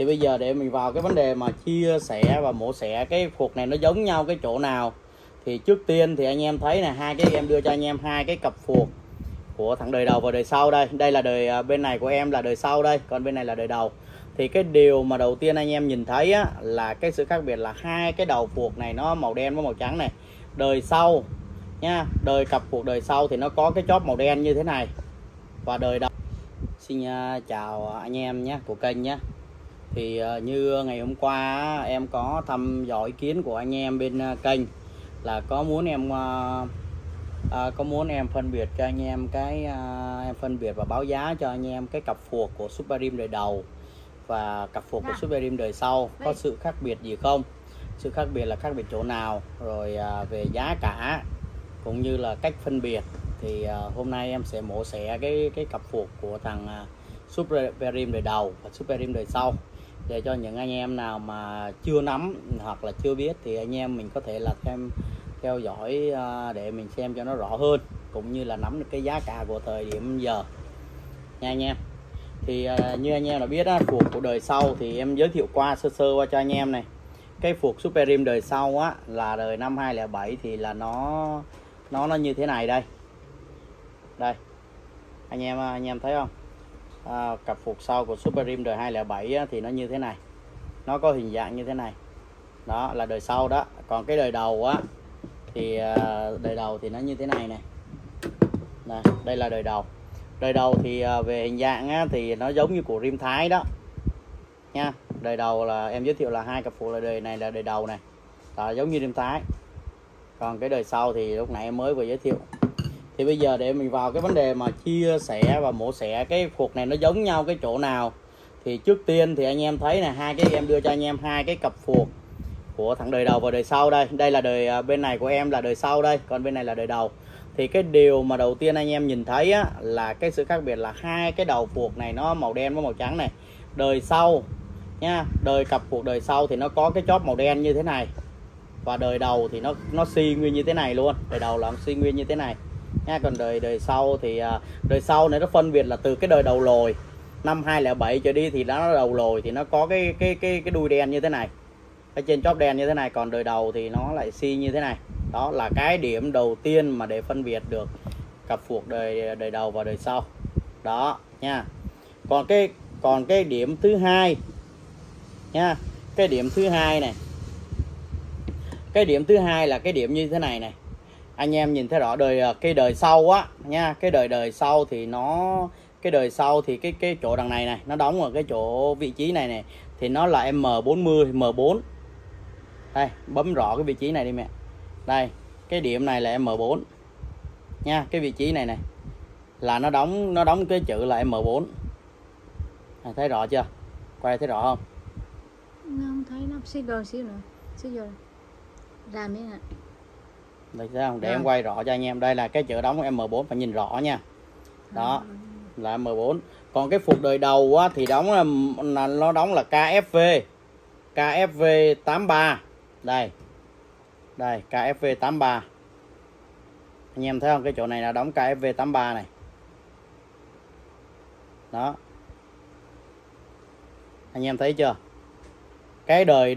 Thì bây giờ để mình vào cái vấn đề mà chia sẻ và mổ xẻ cái phuộc này nó giống nhau cái chỗ nào. Thì trước tiên thì anh em thấy là em đưa cho anh em hai cái cặp phuộc của thằng đời đầu và đời sau đây. Đây là đời bên này của em là đời sau đây, còn bên này là đời đầu. Thì cái điều mà đầu tiên anh em nhìn thấy á, là cái sự khác biệt là hai cái đầu phuộc này nó màu đen với màu trắng này. Đời sau nha, cặp phuộc đời sau thì nó có cái chóp màu đen như thế này. Và đời đầu. Xin chào anh em nhé của kênh nhé. Thì như ngày hôm qua em có thăm dò ý kiến của anh em bên kênh là có muốn em phân biệt cho anh em em phân biệt và báo giá cho anh em cái cặp phuộc của Super Rim đời đầu và cặp phuộc của Super Rim đời sau có sự khác biệt gì không, sự khác biệt là khác biệt chỗ nào, rồi về giá cả cũng như là cách phân biệt. Thì hôm nay em sẽ mổ xẻ cái cặp phuộc của thằng Super Rim đời đầu và Super Rim đời sau, để cho những anh em nào mà chưa nắm hoặc là chưa biết thì anh em mình có thể là theo dõi để mình xem cho nó rõ hơn, cũng như là nắm được cái giá cả của thời điểm giờ nha anh em. Thì như anh em đã biết phuộc của đời sau thì em giới thiệu qua sơ qua cho anh em này. Cái phuộc Super Rim đời sau á là đời năm 2007 thì là nó như thế này đây. Đây anh em thấy không? Cặp phuộc sau của Super Rim đời 2007 á, thì nó như thế này, nó có hình dạng như thế này, đó là đời sau đó. Còn cái đời đầu á thì đời đầu thì nó như thế này này. Đây là đời đầu. Đời đầu thì về hình dạng á, thì nó giống như của Rim Thái đó nha. Đời đầu là em giới thiệu là hai cặp phuộc là đời này là đời đầu này, đó, giống như Rim Thái. Còn cái đời sau thì lúc nãy em mới vừa giới thiệu. Thì bây giờ để mình vào cái vấn đề mà chia sẻ và mổ xẻ cái phuộc này nó giống nhau cái chỗ nào. Thì trước tiên thì anh em thấy là em đưa cho anh em hai cái cặp phuộc của thằng đời đầu và đời sau đây. Đây là đời bên này của em là đời sau đây, còn bên này là đời đầu. Thì cái điều mà đầu tiên anh em nhìn thấy á, là cái sự khác biệt là hai cái đầu phuộc này nó màu đen với màu trắng này. Đời sau nha, cặp phuộc đời sau thì nó có cái chóp màu đen như thế này. Và đời đầu thì nó xi nguyên như thế này luôn. Đời đầu là xi nguyên như thế này nha. Còn đời sau thì đời sau này nó phân biệt là từ cái đời đầu lồi năm 2007 trở đi thì nó đầu lồi thì nó có cái đuôi đen như thế này, ở trên chóp đen như thế này. Còn đời đầu thì nó lại xi như thế này. Đó là cái điểm đầu tiên mà để phân biệt được cặp phuộc đời đầu và đời sau đó nha. Còn cái điểm thứ hai nha, cái điểm thứ hai này, cái điểm thứ hai là cái điểm như thế này này. Anh em nhìn thấy rõ cái đời sau á nha. Cái đời sau thì cái đời sau thì cái chỗ đằng này này nó đóng ở cái chỗ vị trí này này thì nó là M40 M4. Đây, bấm rõ cái vị trí này đi mẹ. Đây, cái điểm này là M4 nha. Cái vị trí này này là nó đóng cái chữ là M4. Thấy rõ chưa? Quay thấy rõ không? Không thấy, nó xích nữa. Xích vô ra mấy nè. Được không? Để em quay rõ cho anh em. Đây là cái chữ đóng của M4, phải nhìn rõ nha. Đó là M4. Còn cái phuộc đời đầu á, thì nó đóng là KFV 83. Đây KFV 83. Anh em thấy không? Cái chỗ này là đóng KFV 83 này. Đó. Anh em thấy chưa? Cái đời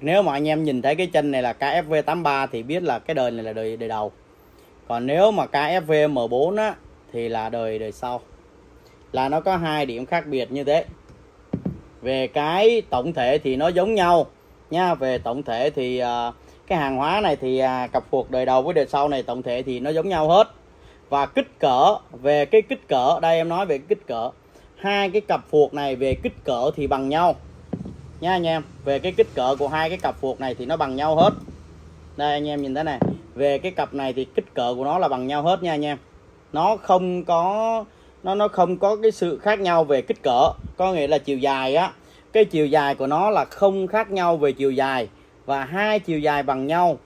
nếu mà anh em nhìn thấy cái chân này là KFV 83 thì biết là cái đời này là đời đầu. Còn nếu mà KFV M4 á thì là đời sau. Là nó có hai điểm khác biệt như thế. Về cái tổng thể thì nó giống nhau nha. Về tổng thể thì cái hàng hóa này thì cặp phuộc đời đầu với đời sau này tổng thể thì nó giống nhau hết. Và kích cỡ, về cái kích cỡ, đây em nói về kích cỡ, hai cái cặp phuộc này về kích cỡ thì bằng nhau nha anh em. Về cái kích cỡ của hai cái cặp phuộc này thì nó bằng nhau hết. Đây anh em nhìn thấy này, về cái cặp này thì kích cỡ của nó là bằng nhau hết nha anh em. Nó không có cái sự khác nhau về kích cỡ. Có nghĩa là chiều dài á, cái chiều dài của nó là không khác nhau về chiều dài, và hai chiều dài bằng nhau.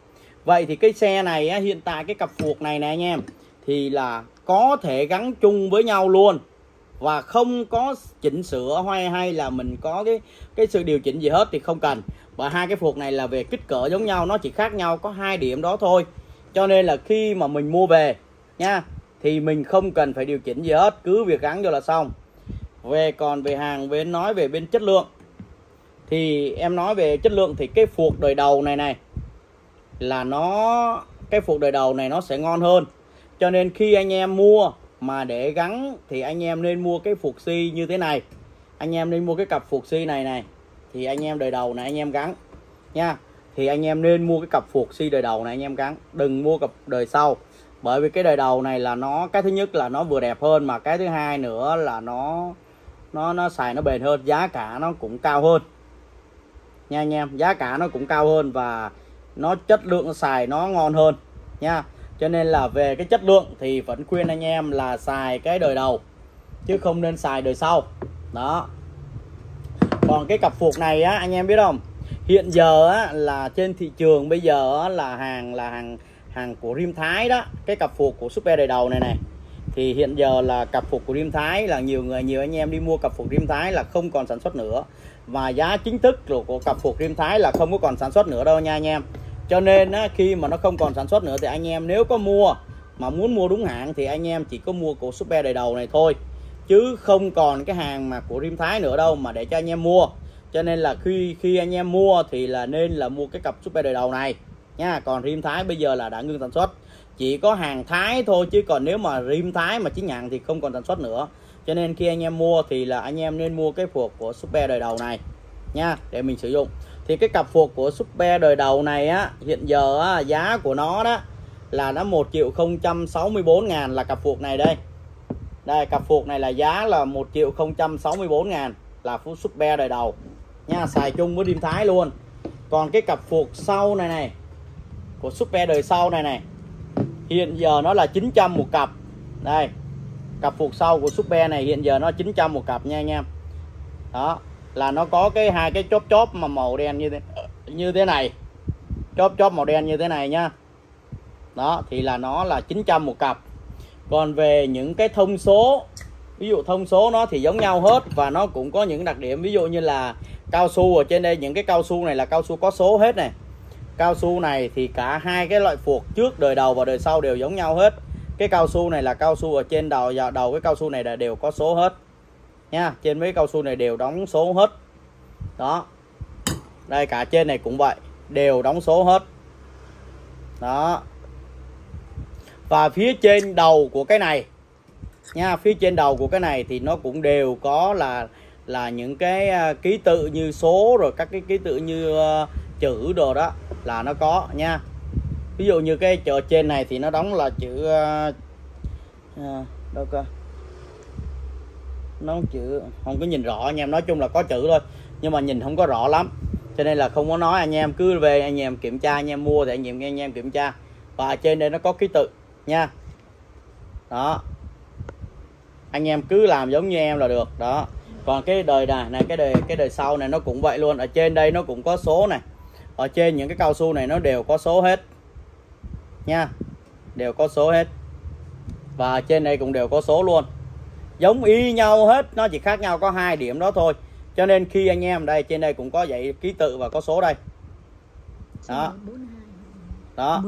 Vậy thì cái xe này á, hiện tại cái cặp phuộc này nè anh em, thì là có thể gắn chung với nhau luôn và không có chỉnh sửa hay là mình có cái sự điều chỉnh gì hết thì không cần. Và hai cái phuộc này là về kích cỡ giống nhau, nó chỉ khác nhau có hai điểm đó thôi. Cho nên là khi mà mình mua về nha thì mình không cần phải điều chỉnh gì hết, cứ việc gắn vô là xong. Còn về hàng nói về bên chất lượng Thì em nói về chất lượng thì cái phuộc đời đầu này là cái phuộc đời đầu này nó sẽ ngon hơn. Cho nên khi anh em mua mà để gắn thì anh em nên mua cái phuộc si như thế này. Anh em nên mua cái cặp phuộc si này thì anh em đời đầu này anh em gắn nha. Thì anh em nên mua cái cặp phuộc si đời đầu này anh em gắn, đừng mua cặp đời sau. Bởi vì cái đời đầu này là cái thứ nhất là nó vừa đẹp hơn, mà cái thứ hai nữa là nó xài nó bền hơn, giá cả nó cũng cao hơn nha anh em. Giá cả nó cũng cao hơn và nó chất lượng nó xài nó ngon hơn nha. Cho nên là về cái chất lượng thì vẫn khuyên anh em là xài cái đời đầu chứ không nên xài đời sau đó. Còn cái cặp phuộc này á, anh em biết không, hiện giờ á, là trên thị trường bây giờ á, là hàng của Rim Thái đó. Cái cặp phuộc của Super đời đầu này thì hiện giờ là cặp phuộc của Rim Thái là nhiều anh em đi mua cặp phuộc Rim Thái là không còn sản xuất nữa. Và giá chính thức của cặp phuộc Rim Thái là không có còn sản xuất nữa đâu nha anh em. Cho nên á, khi mà nó không còn sản xuất nữa thì anh em nếu có mua mà muốn mua đúng hãng thì anh em chỉ có mua của Super đời đầu này thôi, chứ không còn cái hàng mà của Rim Thái nữa đâu mà để cho anh em mua. Cho nên là khi anh em mua thì là nên là mua cái cặp Super đời đầu này nha. Còn Rim Thái bây giờ là đã ngưng sản xuất, chỉ có hàng Thái thôi, chứ còn nếu mà Rim Thái mà chính hãng thì không còn sản xuất nữa. Cho nên khi anh em mua thì là anh em nên mua cái phuộc của Super đời đầu này nha để mình sử dụng. Thì cái cặp phuộc của Super đời đầu này á, hiện giờ á, giá của nó đó là nó 1.064.000 là cặp phuộc này đây. Đây cặp phuộc này là giá là 1.064.000 là Super đời đầu nha, xài chung với Rim Thái luôn. Còn cái cặp phuộc sau này của Super đời sau này hiện giờ nó là 900 một cặp. Đây cặp phuộc sau của Super này hiện giờ nó 900 một cặp nha anh em. Đó là nó có hai cái chóp mà màu đen như thế này, chóp màu đen như thế này nhá. Đó thì là nó là 900 một cặp. Còn về những cái thông số, ví dụ thông số nó thì giống nhau hết và nó cũng có những đặc điểm, ví dụ như là cao su ở trên đây, những cái cao su này là cao su có số hết này. Cao su này thì cả hai cái loại phuộc trước đời đầu và đời sau đều giống nhau hết. Cái cao su này là cao su ở trên đầu cái cao su này là đều có số hết nha. Trên mấy cao su này đều đóng số hết. Đó. Đây cả trên này cũng vậy, đều đóng số hết. Đó. Và phía trên đầu của cái này nha, phía trên đầu của cái này thì nó cũng đều có là những cái ký tự như số, rồi các cái ký tự như chữ đồ đó là nó có nha. Ví dụ như cái chợ trên này thì nó đóng là chữ đâu cơ, nó chữ không có nhìn rõ anh em, nói chung là có chữ thôi nhưng mà nhìn không có rõ lắm, cho nên là không có nói. Anh em cứ về anh em kiểm tra, anh em mua thì anh em kiểm tra. Và trên đây nó có ký tự nha. Đó, anh em cứ làm giống như em là được. Đó. Còn cái đời này cái đời sau này nó cũng vậy luôn. Ở trên đây nó cũng có số này, ở trên những cái cao su này nó đều có số hết nha, đều có số hết. Và trên đây cũng đều có số luôn, giống y nhau hết, nó chỉ khác nhau có 2 điểm đó thôi. Cho nên khi anh em đây, trên đây cũng có dãy ký tự và có số đây. Đó. Đó.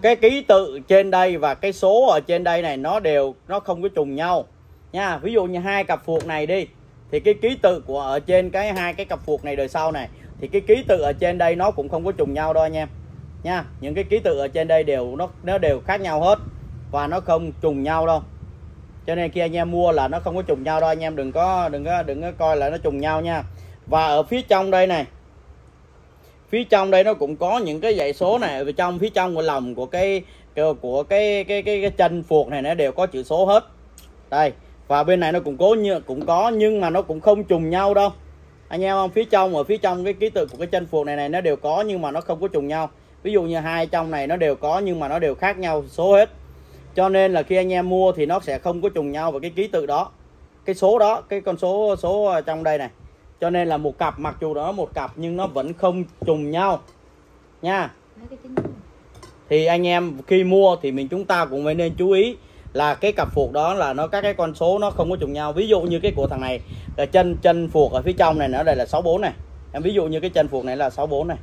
Cái ký tự trên đây và cái số ở trên đây này nó không có trùng nhau nha. Ví dụ như hai cặp phuộc này đi thì cái ký tự của ở trên hai cái cặp phuộc này đời sau này thì cái ký tự ở trên đây nó cũng không có trùng nhau đâu anh em nha. Những cái ký tự ở trên đây nó đều khác nhau hết và nó không trùng nhau đâu. Cho nên khi anh em mua là nó không có trùng nhau đâu, anh em đừng có coi là nó trùng nhau nha. Và ở phía trong đây này, phía trong đây nó cũng có những cái dãy số này, ở phía trong của lòng của cái chân phuộc này nó đều có chữ số hết. Đây, và bên này nó cũng có nhưng mà nó cũng không trùng nhau đâu. Anh em không, ở phía trong cái ký tự của cái chân phuộc này nó đều có nhưng mà nó không có trùng nhau. Ví dụ như hai trong này nó đều có nhưng mà nó đều khác nhau số hết. Cho nên là khi anh em mua thì nó sẽ không có trùng nhau vào cái ký tự đó, cái số đó, cái con số ở trong đây này. Cho nên là một cặp, mặc dù đó một cặp nhưng nó vẫn không trùng nhau nha. Thì anh em khi mua thì chúng ta cũng phải nên chú ý là cái cặp phuộc đó là các cái con số nó không có trùng nhau. Ví dụ như cái của thằng này là chân phuộc ở phía trong này nó đây là 64 này. Em ví dụ như cái chân phuộc này là 64 này.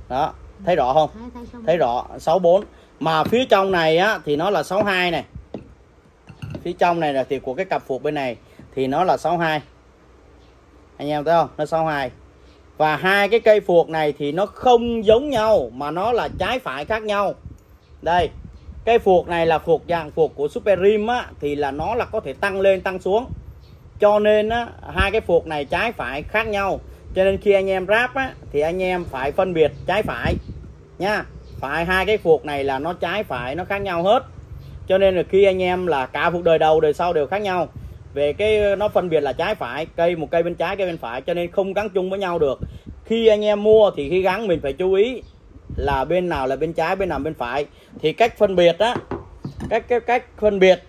Đó, thấy rõ không? Thấy rõ, 64. Mà phía trong này á thì nó là 62 này. Phía trong này là thì của cái cặp phuộc bên này thì nó là 62. Anh em thấy không, nó 62. Và hai cái cây phuộc này thì nó không giống nhau mà nó là trái phải khác nhau. Đây, cây phuộc này là phuộc dạng phuộc của Supreme á, thì là nó là có thể tăng lên tăng xuống. Cho nên á, hai cái phuộc này trái phải khác nhau. Cho nên khi anh em ráp á, thì anh em phải phân biệt trái phải nha. Phải hai cái phuộc này là nó trái phải nó khác nhau hết. Cho nên là khi anh em là cả phuộc đời đầu đời sau đều khác nhau. Về cái nó phân biệt là trái phải, một cây bên trái cây bên phải, cho nên không gắn chung với nhau được. Khi anh em mua thì khi gắn mình phải chú ý là bên nào là bên trái, bên nào bên phải. Thì cách phân biệt á, cách phân biệt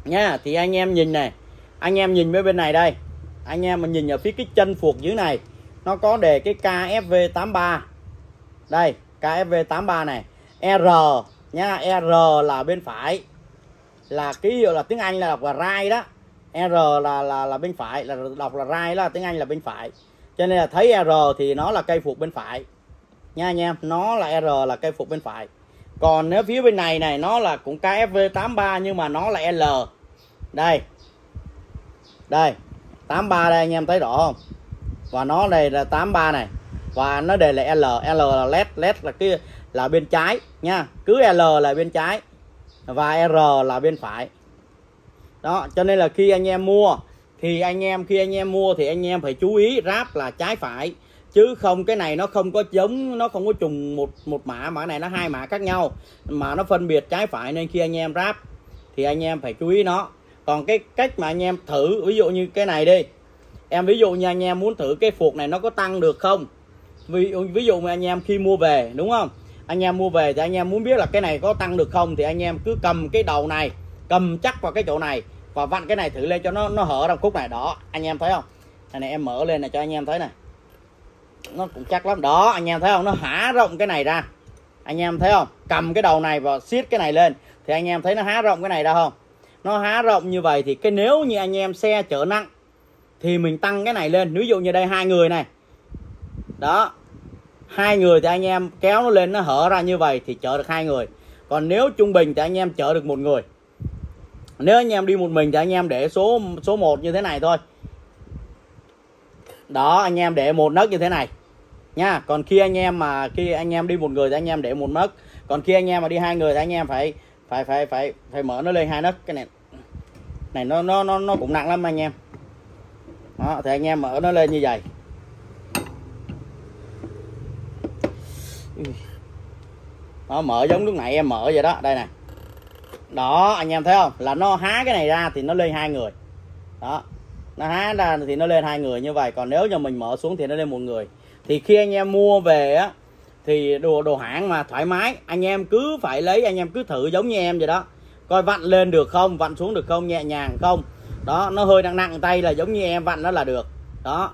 nha, thì anh em nhìn này, anh em nhìn với bên này đây, anh em mà nhìn ở phía cái chân phuộc dưới này nó có đề cái KFV83 đây, KFV83 này, R nha, R là bên phải, là ký hiệu là tiếng Anh là đọc là right đó, R là bên phải, là đọc là right đó, tiếng Anh là bên phải. Cho nên là thấy R thì nó là cây phuộc bên phải nha anh em, nó là R là cây phuộc bên phải. Còn nếu phía bên này này nó là cũng KFV83 nhưng mà nó là L. Đây. Đây, 83 đây anh em thấy rõ không? Và nó đây là 83 này. Và nó đây là L, L là LED là cái là bên trái nha. Cứ L là bên trái và R là bên phải. Đó, cho nên là khi anh em mua thì khi anh em mua thì anh em phải chú ý ráp là trái phải, chứ không cái này nó không có giống, nó không có trùng một mã, mã này nó hai mã khác nhau mà nó phân biệt trái phải, nên khi anh em ráp thì anh em phải chú ý nó. Còn cái cách mà anh em thử, ví dụ như cái này đi, ví dụ như anh em muốn thử cái phuộc này nó có tăng được không, ví dụ mà anh em khi mua về đúng không, anh em mua về thì anh em muốn biết là cái này có tăng được không, thì anh em cứ cầm cái đầu này, cầm chắc vào cái chỗ này và vặn cái này thử lên cho nó hở trong khúc này. Đó anh em thấy không, này em mở lên này cho anh em thấy này, nó cũng chắc lắm đó, anh em thấy không, nó há rộng cái này ra, anh em thấy không, cầm cái đầu này và siết cái này lên thì anh em thấy nó há rộng cái này ra không, nó há rộng như vậy thì cái nếu như anh em xe chở nặng thì mình tăng cái này lên. Ví dụ như đây 2 người này đó, 2 người thì anh em kéo nó lên, nó hở ra như vậy thì chở được 2 người. Còn nếu trung bình thì anh em chở được 1 người. Nếu anh em đi một mình thì anh em để số 1 như thế này thôi. Đó, anh em để một nấc như thế này nha. Còn khi anh em đi một người thì anh em để một nấc. Còn khi anh em mà đi 2 người thì anh em phải mở nó lên 2 nấc. Cái này nó cũng nặng lắm anh em. Đó, thì anh em mở nó lên như vậy. Đó, mở giống lúc nãy em mở vậy đó, đây nè. Đó, anh em thấy không? Là nó há cái này ra thì nó lên 2 người. Đó. Nó há ra thì nó lên 2 người như vậy. Còn nếu như mình mở xuống thì nó lên 1 người. Thì khi anh em mua về á thì đồ hãng mà thoải mái, anh em cứ phải lấy, anh em cứ thử giống như em vậy đó. Coi vặn lên được không, vặn xuống được không, nhẹ nhàng không. Đó, nó hơi nặng tay là giống như em vặn nó là được. Đó.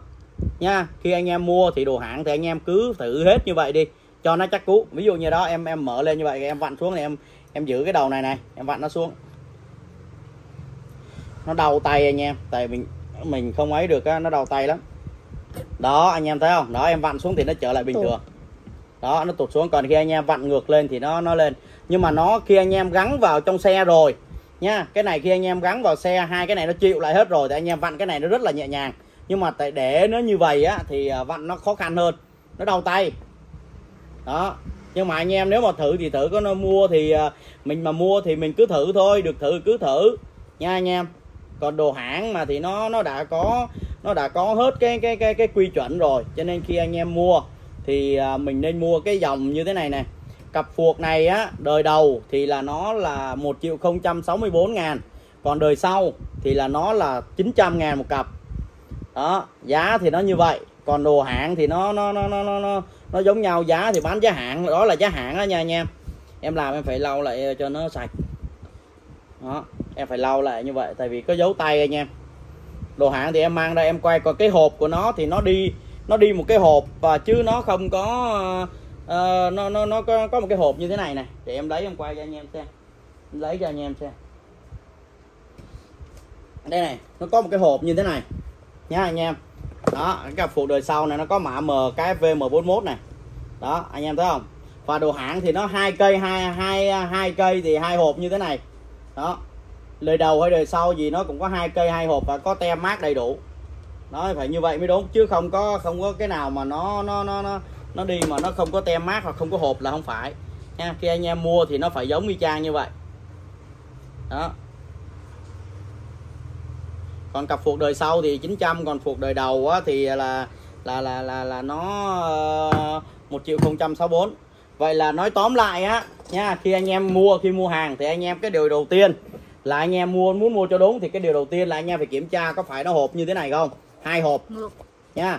Nha, khi anh em mua thì đồ hãng thì anh em cứ thử hết như vậy đi cho nó chắc cú. Ví dụ như đó em mở lên như vậy, em vặn xuống này, em giữ cái đầu này em vặn nó xuống. Nó đau tay anh em, tại mình không ấy được á, nó đau tay lắm. Đó, anh em thấy không? Đó, em vặn xuống thì nó trở lại bình thường. Đó, nó tụt xuống. Còn khi anh em vặn ngược lên thì nó lên. Nhưng mà khi anh em gắn vào trong xe rồi nha, cái này khi anh em gắn vào xe, hai cái này nó chịu lại hết rồi thì anh em vặn cái này nó rất là nhẹ nhàng. Nhưng mà tại để nó như vậy á thì vặn nó khó khăn hơn, nó đau tay. Đó. Nhưng mà anh em nếu mà thử thì thử, có nó mua thì mình mà mua thì mình cứ thử thôi, được thử cứ thử nha anh em. Còn đồ hãng mà thì nó đã có hết cái quy chuẩn rồi, cho nên khi anh em mua thì mình nên mua cái dòng như thế này nè. Cặp phuộc này á, đời đầu thì là nó là 1.064.000, còn đời sau thì là nó là 900.000 một cặp. Đó, giá thì nó như vậy. Còn đồ hãng thì nó giống nhau, giá thì bán giá hãng, đó là giá hãng đó nha anh em. Em làm em phải lau lại cho nó sạch. Đó, em phải lau lại như vậy tại vì có dấu tay anh em. Đồ hãng thì em mang ra em quay, còn cái hộp của nó thì nó đi một cái hộp và chứ nó không có nó có một cái hộp như thế này này. Để em lấy em quay cho anh em xem. Em lấy cho anh em xem. Đây này, nó có một cái hộp như thế này nha anh em. Đó, cái cặp phuộc đời sau này nó có mã KFV M41 này. Đó, anh em thấy không? Và đồ hãng thì nó 2 cây, hai cây thì 2 hộp như thế này. Đó. Đời đầu hay đời sau gì nó cũng có 2 cây 2 hộp và có tem mác đầy đủ. Nói phải như vậy mới đúng, chứ không có cái nào mà nó đi mà nó không có tem mát hoặc không có hộp là không phải nha. Khi anh em mua thì nó phải giống y chang như vậy đó. Còn cặp phuộc đời sau thì 900, còn phuộc đời đầu á, thì là nó 1.064. Vậy là nói tóm lại á nha, khi anh em khi mua hàng thì anh em cái điều đầu tiên là anh em muốn mua cho đúng thì cái điều đầu tiên là anh em phải kiểm tra có phải nó hộp như thế này không, 2 hộp nha.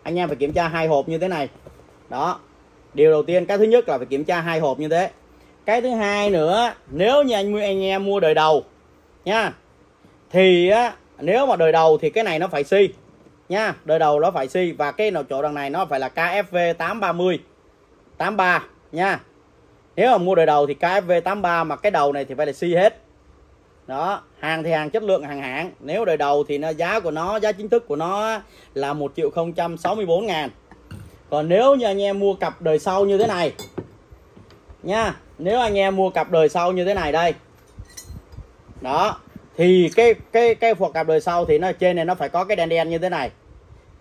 Anh em phải kiểm tra 2 hộp như thế này đó. Điều đầu tiên, cái thứ nhất là phải kiểm tra 2 hộp như thế. Cái thứ hai nữa, nếu như anh em mua đời đầu nha, thì á, nếu mà đời đầu thì cái này nó phải xi nha, đời đầu nó phải xi, và cái chỗ đằng này nó phải là KFV 830 83 nha. Nếu mà mua đời đầu thì KFV 83 mà cái đầu này thì phải là xi hết đó. Hàng thì hàng chất lượng hàng hãng. Nếu đời đầu thì giá của nó, giá chính thức của nó là 1.064.000. Còn nếu như anh em mua cặp đời sau như thế này nha, nếu anh em mua cặp đời sau như thế này đây đó, thì cái phuộc cặp đời sau thì nó trên này nó phải có cái đen đen như thế này,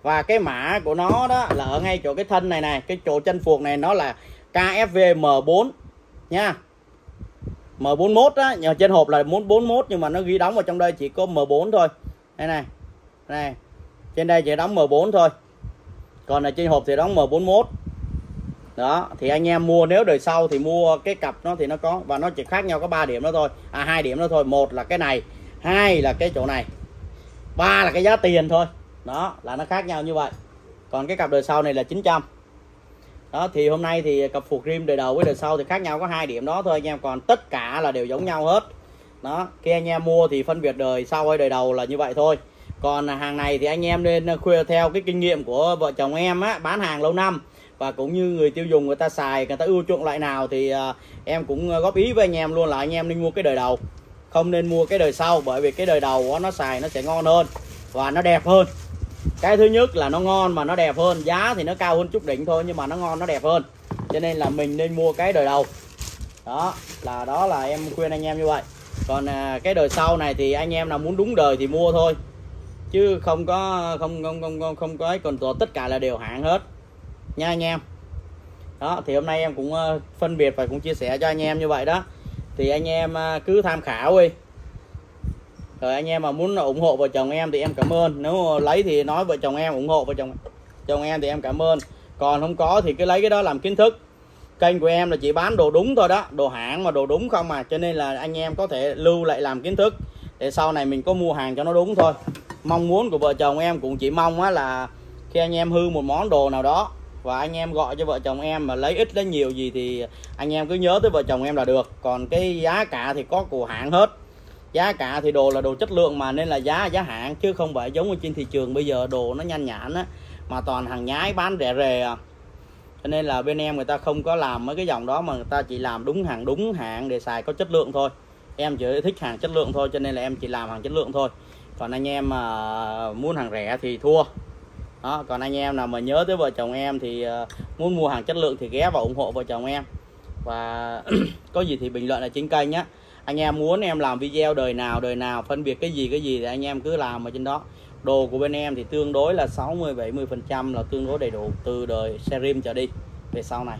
và cái mã của nó đó là ở ngay chỗ cái thân này này, cái chỗ chân phuộc này nó là KFV M4 nha, M41 á, nhưng trên hộp là 41 nhưng mà nó ghi đóng vào trong đây chỉ có M4 thôi. Đây này, trên đây chỉ đóng M4 thôi, còn ở trên hộp thì đóng M41 đó. Thì anh em mua nếu đời sau thì mua cái cặp nó thì nó có, và nó chỉ khác nhau có 3 điểm đó thôi, 2 điểm đó thôi. Một là cái này, 2 là cái chỗ này, 3 là cái giá tiền thôi đó, là nó khác nhau như vậy. Còn cái cặp đời sau này là 900 đó. Thì hôm nay thì cặp phuộc rim đời đầu với đời sau thì khác nhau có 2 điểm đó thôi anh em, còn tất cả là đều giống nhau hết đó. Khi anh em mua thì phân biệt đời sau hay đời đầu là như vậy thôi. Còn hàng này thì anh em nên theo cái kinh nghiệm của vợ chồng em á, bán hàng lâu năm và cũng như người tiêu dùng người ta xài, người ta ưa chuộng loại nào thì em cũng góp ý với anh em luôn là anh em nên mua cái đời đầu, không nên mua cái đời sau. Bởi vì cái đời đầu nó xài nó sẽ ngon hơn và nó đẹp hơn. Cái thứ nhất là nó ngon mà nó đẹp hơn, giá thì nó cao hơn chút đỉnh thôi nhưng mà nó ngon nó đẹp hơn, cho nên là mình nên mua cái đời đầu đó. Là em khuyên anh em như vậy. Còn cái đời sau này thì anh em nào muốn đúng đời thì mua thôi, chứ không có ấy. Còn tất cả là đều hãng hết nha anh em đó. Thì hôm nay em cũng phân biệt và cũng chia sẻ cho anh em như vậy đó. Thì anh em cứ tham khảo đi, rồi anh em mà muốn ủng hộ vợ chồng em thì em cảm ơn. Nếu lấy thì nói vợ chồng em ủng hộ vợ chồng em thì em cảm ơn. Còn không có thì cứ lấy cái đó làm kiến thức. Kênh của em là chỉ bán đồ đúng thôi đó, đồ hãng mà đồ đúng không à, cho nên là anh em có thể lưu lại làm kiến thức để sau này mình có mua hàng cho nó đúng thôi. Mong muốn của vợ chồng em cũng chỉ mong á là khi anh em hư một món đồ nào đó và anh em gọi cho vợ chồng em mà lấy ít lấy nhiều gì thì anh em cứ nhớ tới vợ chồng em là được. Còn cái giá cả thì có của hãng hết, giá cả thì đồ là đồ chất lượng mà, nên là giá hãng chứ không phải giống như trên thị trường bây giờ đồ nó nhanh nhản á, mà toàn hàng nhái bán rẻ rề à. Cho nên là bên em người ta không có làm mấy cái dòng đó, mà người ta chỉ làm đúng hàng để xài có chất lượng thôi. Em chỉ thích hàng chất lượng thôi, cho nên là em chỉ làm hàng chất lượng thôi. Còn anh em mà muốn hàng rẻ thì thua đó. Còn anh em nào mà nhớ tới vợ chồng em thì muốn mua hàng chất lượng thì ghé vào ủng hộ vợ chồng em. Và có gì thì bình luận ở trên kênh nhé. Anh em muốn em làm video đời nào phân biệt cái gì thì anh em cứ làm ở trên đó. Đồ của bên em thì tương đối là 60-70% là tương đối đầy đủ từ đời series trở đi về sau này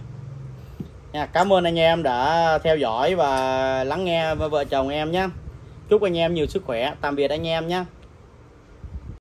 nha. Cảm ơn anh em đã theo dõi và lắng nghe vợ chồng em nhé. Chúc anh em nhiều sức khỏe. Tạm biệt anh em nhé.